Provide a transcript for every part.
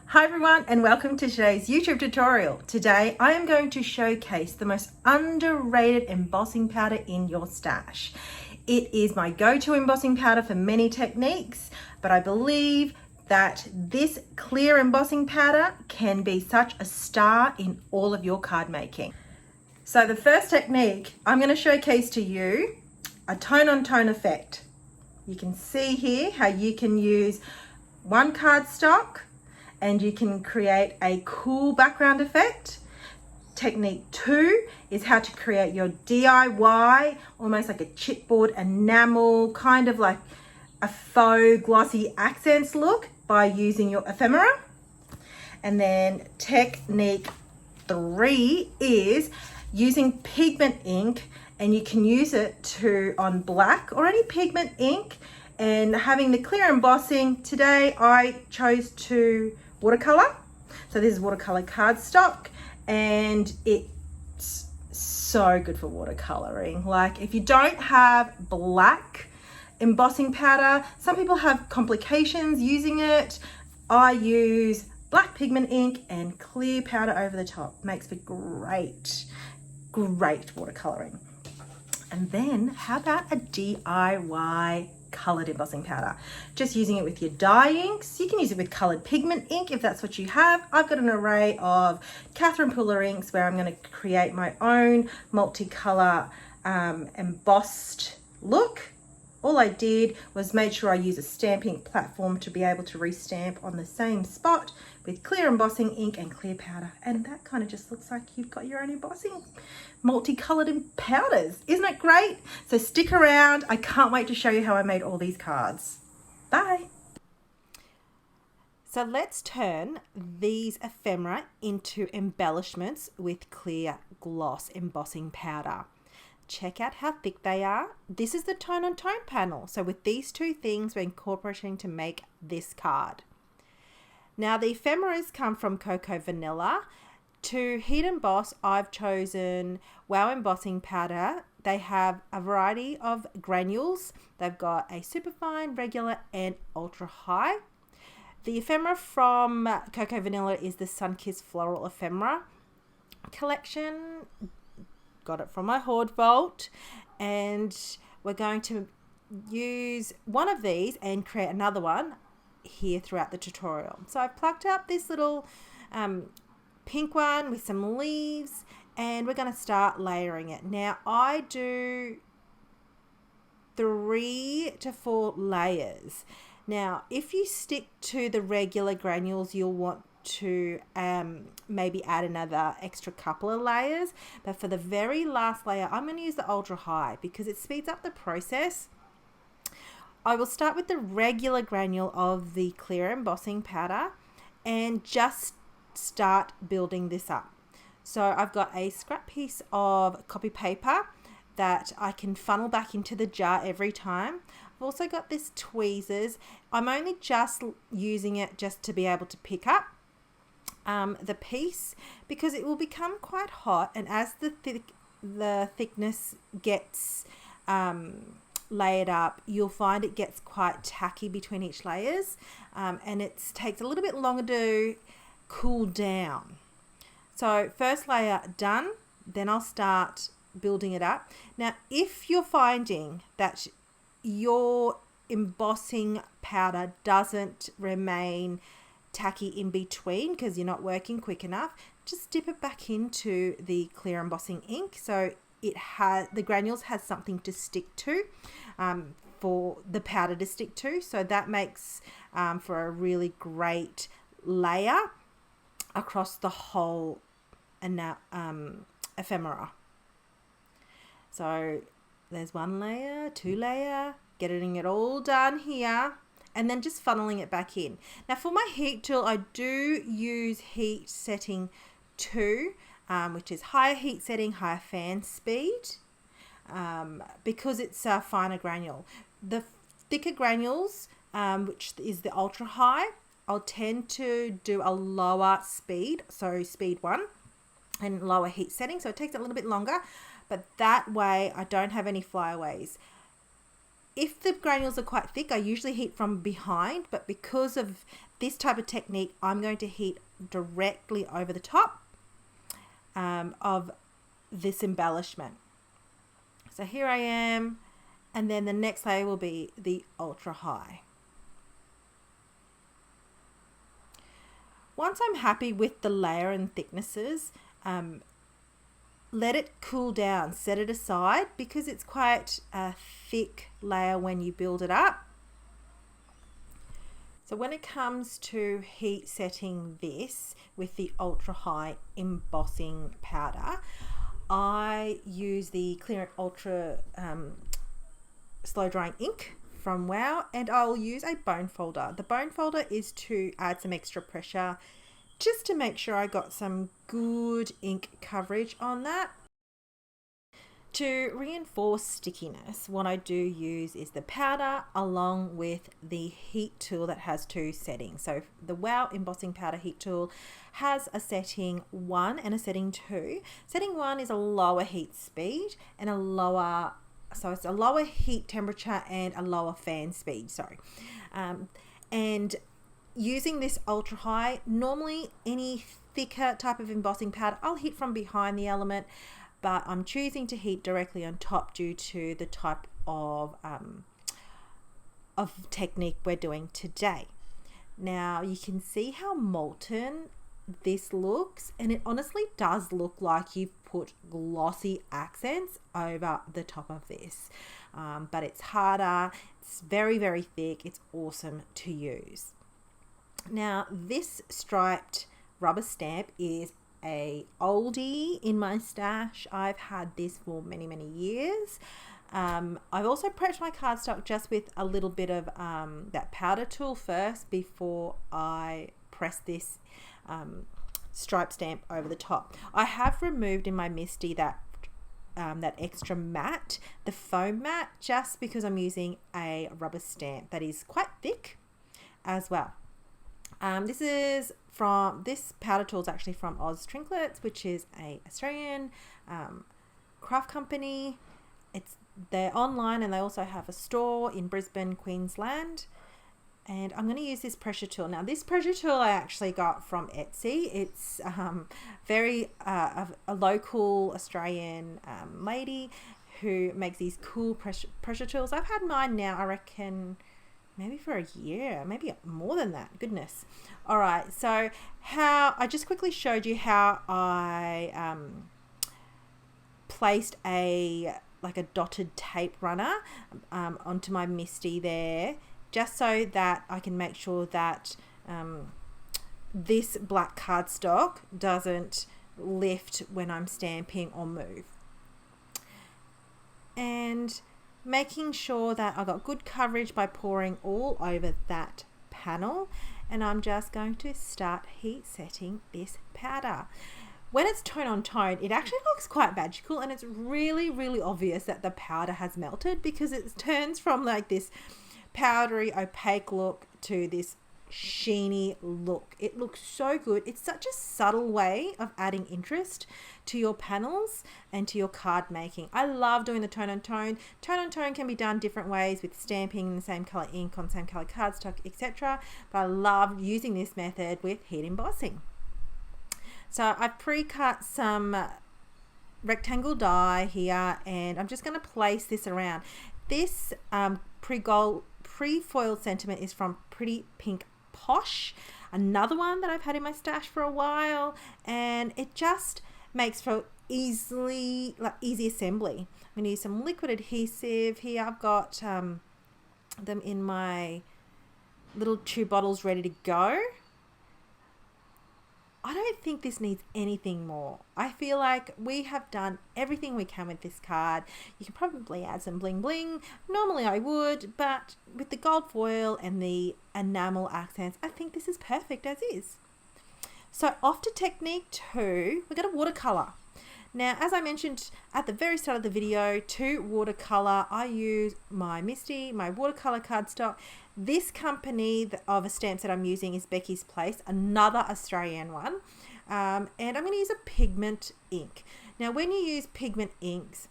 Hi everyone and welcome to today's YouTube tutorial. Today I am going to showcase the most underrated embossing powder in your stash. It is my go-to embossing powder for many techniques, but I believe that this clear embossing powder can be such a star in all of your card making. So the first technique I'm going to showcase to you, a tone-on-tone effect. You can see here how you can use one cardstock and you can create a cool background effect. Technique 2 is how to create your DIY, almost like a chipboard enamel, kind of like a faux glossy accents look by using your ephemera. And then technique 3 is using pigment ink, and you can use it on black or any pigment ink, and having the clear embossing. Today I chose to watercolor. So this is watercolor cardstock, and it's so good for watercoloring. Like, if you don't have black embossing powder, some people have complications using it. I use black pigment ink and clear powder over the top. Makes for great watercoloring. And then how about a DIY colored embossing powder? Just using it with your dye inks. You can use it with colored pigment ink if that's what you have. I've got an array of Catherine Puller inks where I'm going to create my own multicolor embossed look. All I did was made sure I use a stamping platform to be able to restamp on the same spot with clear embossing ink and clear powder. And that kind of just looks like you've got your own embossing multicolored powders. Isn't it great? So stick around. I can't wait to show you how I made all these cards. Bye. So let's turn these ephemera into embellishments with clear gloss embossing powder. Check out how thick they are. This is the tone on tone panel. So with these two things, we're incorporating to make this card. Now the ephemeras come from Cocoa Vanilla. To heat emboss, I've chosen WOW embossing powder. They have a variety of granules. They've got a superfine, regular, and ultra high. The ephemera from Cocoa Vanilla is the Sunkissed Floral Ephemera collection. Got it from my hoard vault, and we're going to use one of these and create another one here throughout the tutorial. So I've plucked up this little pink one with some leaves, and we're going to start layering it. Now I do 3 to 4 layers. Now if you stick to the regular granules, you'll want to maybe add another extra couple of layers, but for the very last layer I'm going to use the ultra high because it speeds up the process. I will start with the regular granule of the clear embossing powder and just start building this up. So I've got a scrap piece of copy paper that I can funnel back into the jar every time. I've also got this tweezers. I'm only just using it just to be able to pick up the piece because it will become quite hot, and as the thickness gets layered up, you'll find it gets quite tacky between each layers, and it takes a little bit longer to cool down. So first layer done, then I'll start building it up. Now if you're finding that your embossing powder doesn't remain tacky in between because you're not working quick enough, just dip it back into the clear embossing ink so the granules has something to stick to, for the powder to stick to. So that makes for a really great layer across the whole ephemera. So there's 1 layer, 2 layer, getting it all done here, and then just funneling it back in. Now for my heat tool, I do use heat setting 2, which is higher heat setting, higher fan speed, because it's a finer granule. The thicker granules, which is the ultra high, I'll tend to do a lower speed, so speed 1, and lower heat setting, so it takes a little bit longer, but that way I don't have any flyaways. If the granules are quite thick, I usually heat from behind, but because of this type of technique, I'm going to heat directly over the top of this embellishment. So here I am, and then the next layer will be the ultra high. Once I'm happy with the layer and thicknesses, let it cool down, set it aside, because it's quite a thick layer when you build it up. So when it comes to heat setting this with the ultra high embossing powder, I use the Clear Ultra slow drying ink from WOW, and I'll use a bone folder. The bone folder is to add some extra pressure just to make sure I got some good ink coverage on that. To reinforce stickiness, what I do use is the powder along with the heat tool that has two settings. So the WOW embossing powder heat tool has a setting 1 and a setting 2. Setting 1 is a lower heat speed and a lower, so it's a lower heat temperature and a lower fan speed, sorry. And using this ultra high, normally any thicker type of embossing powder, I'll heat from behind the element, but I'm choosing to heat directly on top due to the type of technique we're doing today. Now you can see how molten this looks, and it honestly does look like you've put glossy accents over the top of this, but it's harder, it's very, very thick, it's awesome to use. Now this striped rubber stamp is a oldie in my stash. I've had this for many, many years. I've also prepped my cardstock just with a little bit of that powder tool first before I press this stripe stamp over the top. I have removed in my Misty that extra mat, the foam mat, just because I'm using a rubber stamp that is quite thick as well. This powder tool is actually from Oz Trinklets, which is a Australian craft company. They're online, and they also have a store in Brisbane, Queensland. And I'm going to use this pressure tool. Now this pressure tool I actually got from Etsy. It's a local Australian lady who makes these cool pressure tools. I've had mine now, I reckon, maybe for a year, maybe more than that, goodness. All right, so I just quickly showed you how I placed like a dotted tape runner onto my Misty there, just so that I can make sure that this black cardstock doesn't lift when I'm stamping or move. And making sure that I got good coverage by pouring all over that panel, and I'm just going to start heat setting this powder. When it's tone on tone, it actually looks quite magical, and it's really, really obvious that the powder has melted, because it turns from like this powdery opaque look to this sheeny look. It looks so good. It's such a subtle way of adding interest to your panels and to your card making. I love doing the tone on tone. Tone on tone can be done different ways with stamping the same color ink on same color cardstock, etc. But I love using this method with heat embossing. So I've pre-cut some rectangle die here, and I'm just going to place this around. This pre-foiled sentiment is from Pretty Pink Posh, another one that I've had in my stash for a while, and it just makes for easy assembly. I'm going to use some liquid adhesive here. I've got them in my little 2 bottles ready to go. I don't think this needs anything more. I feel like we have done everything we can with this card. You can probably add some bling bling. Normally I would, but with the gold foil and the enamel accents, I think this is perfect as is. So off to technique 2, we're going to watercolor. Now, as I mentioned at the very start of the video, to watercolor, I use my Misty, my watercolor cardstock. This company of a stamp set I'm using is Becky's Place, another Australian one. And I'm going to use a pigment ink. Now, when you use pigment inks,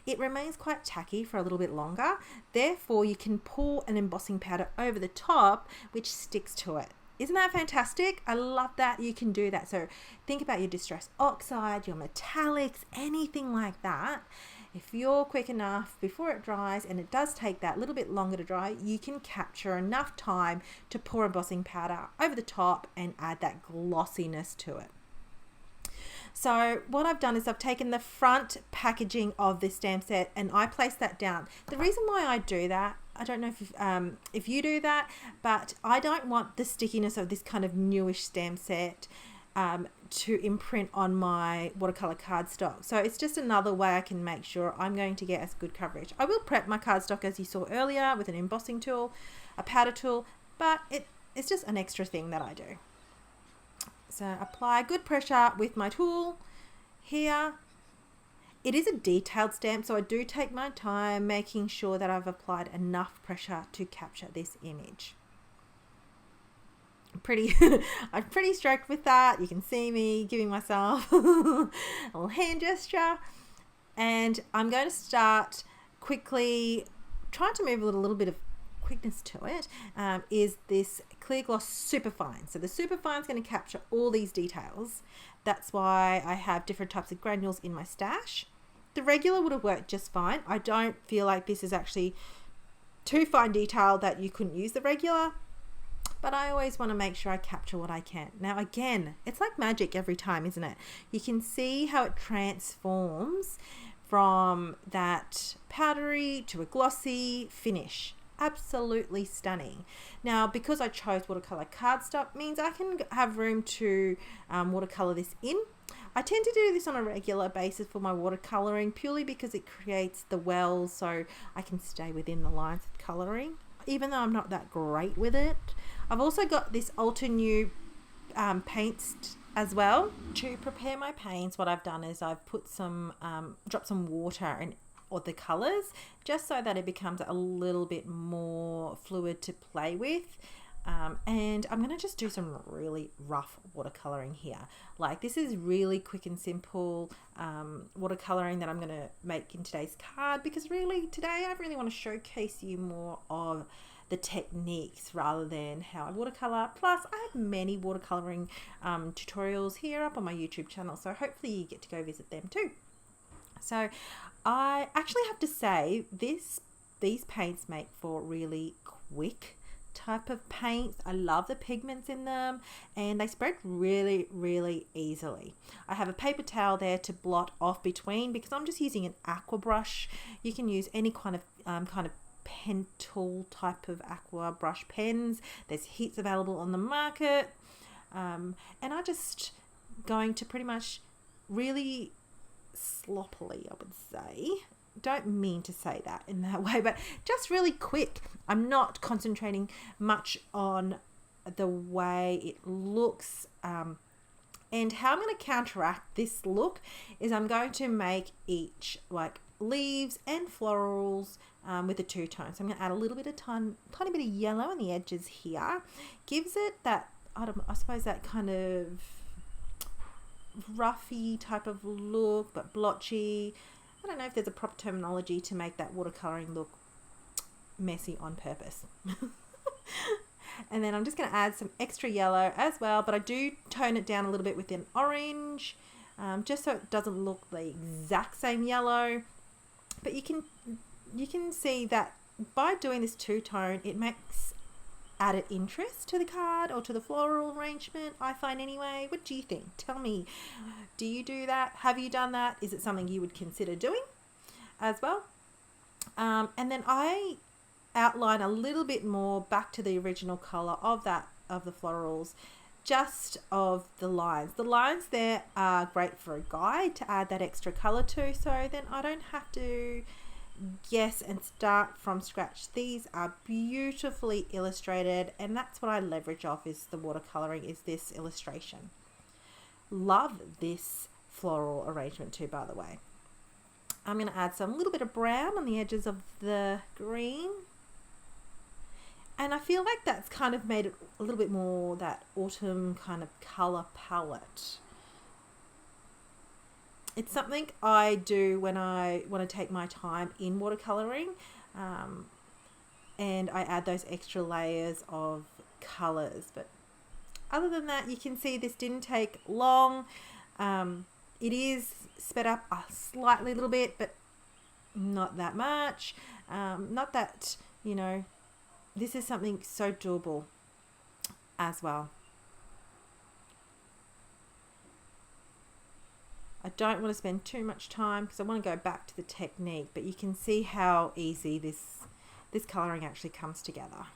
it remains quite tacky for a little bit longer. Therefore, you can pour an embossing powder over the top, which sticks to it. Isn't that fantastic? I love that you can do that. So think about your distress oxide, your metallics, anything like that. If you're quick enough before it dries, and it does take that little bit longer to dry, you can capture enough time to pour embossing powder over the top and add that glossiness to it. So what I've done is I've taken the front packaging of this stamp set and I placed that down. The reason why I do that, I don't know if you do that, but I don't want the stickiness of this kind of newish stamp set to imprint on my watercolor cardstock. So it's just another way I can make sure I'm going to get as good coverage. I will prep my cardstock as you saw earlier with an embossing tool, a powder tool, but it's just an extra thing that I do. So apply good pressure with my tool here. It is a detailed stamp, so I do take my time making sure that I've applied enough pressure to capture this image. I'm pretty stoked with that. You can see me giving myself a little hand gesture. And I'm going to start quickly trying to move with a little bit of quickness to it, is this clear gloss superfine. So the superfine is going to capture all these details. That's why I have different types of granules in my stash. The regular would have worked just fine. I don't feel like this is actually too fine detail that you couldn't use the regular, but I always want to make sure I capture what I can. Now again, it's like magic every time, isn't it? You can see how it transforms from that powdery to a glossy finish. Absolutely stunning. Now because I chose watercolor cardstock means I can have room to watercolor this in. I tend to do this on a regular basis for my watercoloring purely because it creates the wells so I can stay within the lines of coloring, even though I'm not that great with it. I've also got this Ultra New paints as well. To prepare my paints, what I've done is I've put some dropped some water in or the colors just so that it becomes a little bit more fluid to play with, and I'm going to just do some really rough watercoloring here. Like this is really quick and simple watercoloring that I'm going to make in today's card, because really today I really want to showcase you more of the techniques rather than how I watercolor. Plus I have many watercoloring tutorials here up on my YouTube channel, so hopefully you get to go visit them too. So I actually have to say these paints make for really quick type of paints. I love the pigments in them and they spread really easily. I have a paper towel there to blot off between because I'm just using an aqua brush. You can use any kind of pen tool type of aqua brush pens. There's heaps available on the market, and I just going to pretty much really sloppily, I would say. Don't mean to say that in that way, but just really quick. I'm not concentrating much on the way it looks, and how I'm going to counteract this look is I'm going to make each like leaves and florals with the two tones. So I'm going to add a little bit of tiny bit of yellow on the edges here. Gives it that, I suppose, that kind of roughy type of look, but blotchy. I don't know if there's a proper terminology to make that watercoloring look messy on purpose. And then I'm just going to add some extra yellow as well, but I do tone it down a little bit with an orange, just so it doesn't look the exact same yellow. But you can see that by doing this two-tone, it makes added interest to the card or to the floral arrangement, I find anyway. What do you think? Tell me, do you do that? Have you done that? Is it something you would consider doing as well? And then I outline a little bit more back to the original color of the florals, just of the lines. The lines there are great for a guide to add that extra color to, so then I don't have to guess and start from scratch. These are beautifully illustrated, and that's what I leverage off is the watercoloring, is this illustration. Love this floral arrangement too, by the way. I'm going to add some little bit of brown on the edges of the green, and I feel like that's kind of made it a little bit more that autumn kind of color palette. It's something I do when I want to take my time in watercoloring, and I add those extra layers of colors. But other than that, you can see this didn't take long. It is sped up a slightly little bit, but not that much. Not that, you know, this is something so doable as well. I don't want to spend too much time because I want to go back to the technique, but you can see how easy this colouring actually comes together.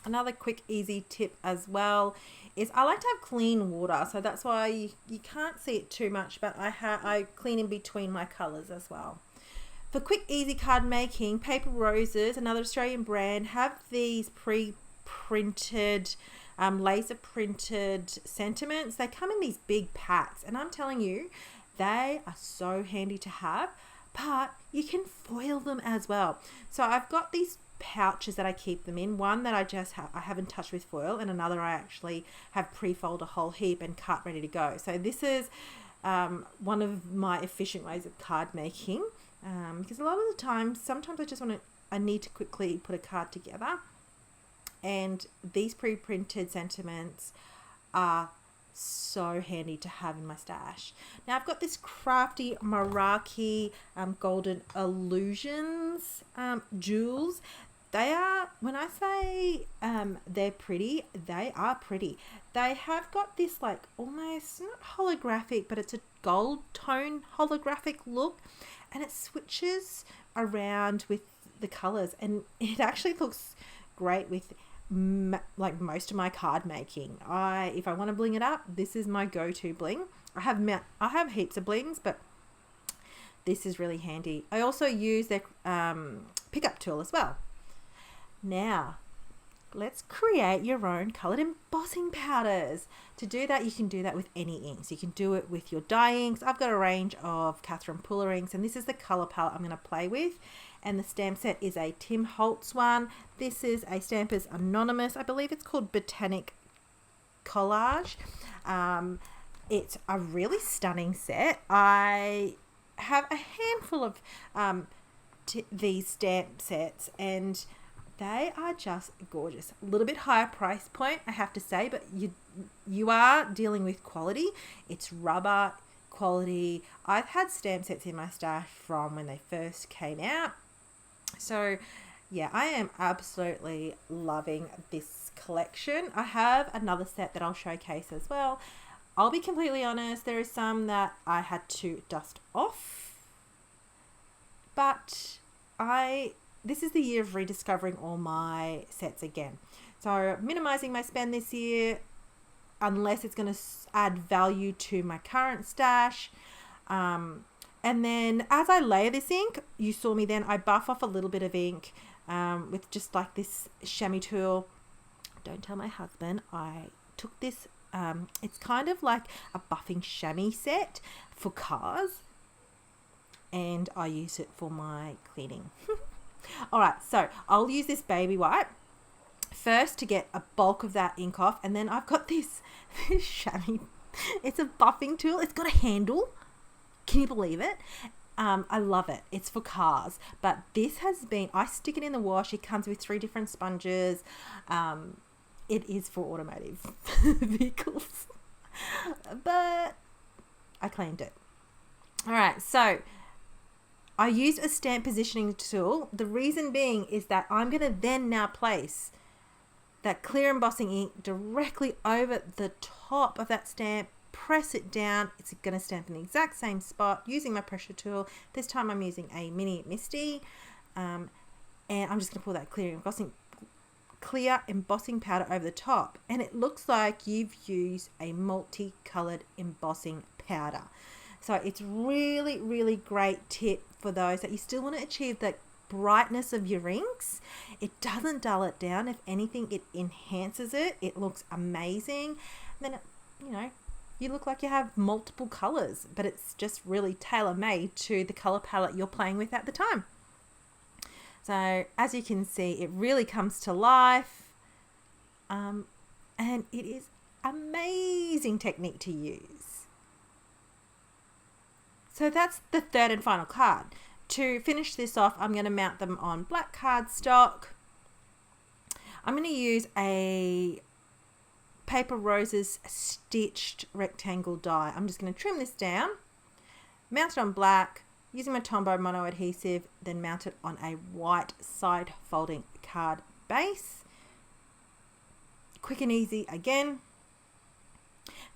Another quick easy tip as well is I like to have clean water, so that's why you can't see it too much, but I clean in between my colours as well. For quick easy card making, Paper Roses, another Australian brand, have these pre-printed laser printed sentiments. They come in these big packs, and I'm telling you, they are so handy to have, but you can foil them as well. So I've got these pouches that I keep them in, one that I haven't touched with foil, and another I actually have pre-folded a whole heap and cut ready to go. So this is one of my efficient ways of card making, because a lot of the time, sometimes I need to quickly put a card together, and these pre-printed sentiments are so handy to have in my stash. Now I've got this crafty Meraki golden illusions jewels. They are, when I say they're pretty, they are pretty. They have got this like almost not holographic, but it's a gold tone holographic look, and it switches around with the colors, and it actually looks great with like most of my card making. If I want to bling it up, this is my go-to bling. I have heaps of blings, but this is really handy. I also use their pickup tool as well. Now let's create your own coloured embossing powders. To do that, you can do that with any inks. You can do it with your dye inks. I've got a range of Catherine Puller inks, and this is the colour palette I'm going to play with. And the stamp set is a Tim Holtz one. This is a Stampers Anonymous. I believe it's called Botanic Collage. It's a really stunning set. I have a handful of these stamp sets, and they are just gorgeous. A little bit higher price point, I have to say, but you are dealing with quality. It's rubber quality. I've had stamp sets in my stash from when they first came out. So yeah, I am absolutely loving this collection. I have another set that I'll showcase as well. I'll be completely honest, there are some that I had to dust off, but this is the year of rediscovering all my sets again. So minimizing my spend this year, unless it's going to add value to my current stash. And then as I layer this ink, you saw me then, I buff off a little bit of ink with just like this chamois tool. Don't tell my husband, I took this, it's kind of like a buffing chamois set for cars, and I use it for my cleaning. All right, so I'll use this baby wipe first to get a bulk of that ink off, and then I've got this chamois. It's a buffing tool. It's got a handle. Can you believe it? I love it. It's for cars, but this has been, I stick it in the wash. It comes with 3 different sponges. It is for automotive vehicles, but I claimed it. All right, so I used a stamp positioning tool. The reason being is that I'm going to then now place that clear embossing ink directly over the top of that stamp, press it down. It's going to stamp in the exact same spot using my pressure tool. This time I'm using a mini Misty, and I'm just going to pull that clear embossing powder over the top, and it looks like you've used a multicolored embossing powder. So it's really, really great tip for those that you still want to achieve that brightness of your inks. It doesn't dull it down. If anything, it enhances it. It looks amazing. And then, you know, you look like you have multiple colors, but it's just really tailor-made to the color palette you're playing with at the time. So as you can see, it really comes to life, and it is amazing technique to use. So that's the third and final card. To finish this off, I'm going to mount them on black cardstock. I'm going to use a Paper Roses stitched rectangle die. I'm just going to trim this down, mount it on black, using my Tombow mono adhesive, then mount it on a white side folding card base. Quick and easy again.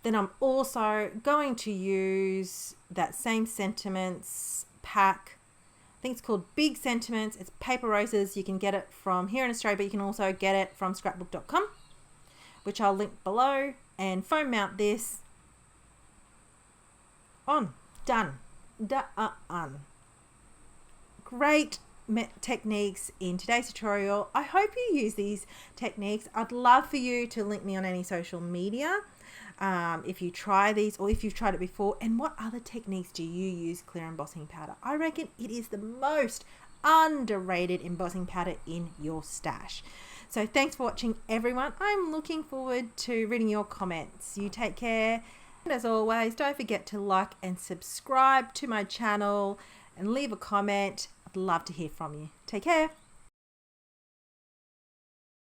Then I'm also going to use that same sentiments pack. I think it's called Big Sentiments. It's Paper Roses. You can get it from here in Australia, but you can also get it from scrapbook.com, which I'll link below, and foam mount this on. Done. Done. Great techniques in today's tutorial. I hope you use these techniques. I'd love for you to link me on any social media if you try these or if you've tried it before, and what other techniques do you use clear embossing powder? I reckon it is the most underrated embossing powder in your stash. So thanks for watching, everyone. I'm looking forward to reading your comments. You take care, and as always, don't forget to like and subscribe to my channel and leave a comment. I'd love to hear from you. Take care.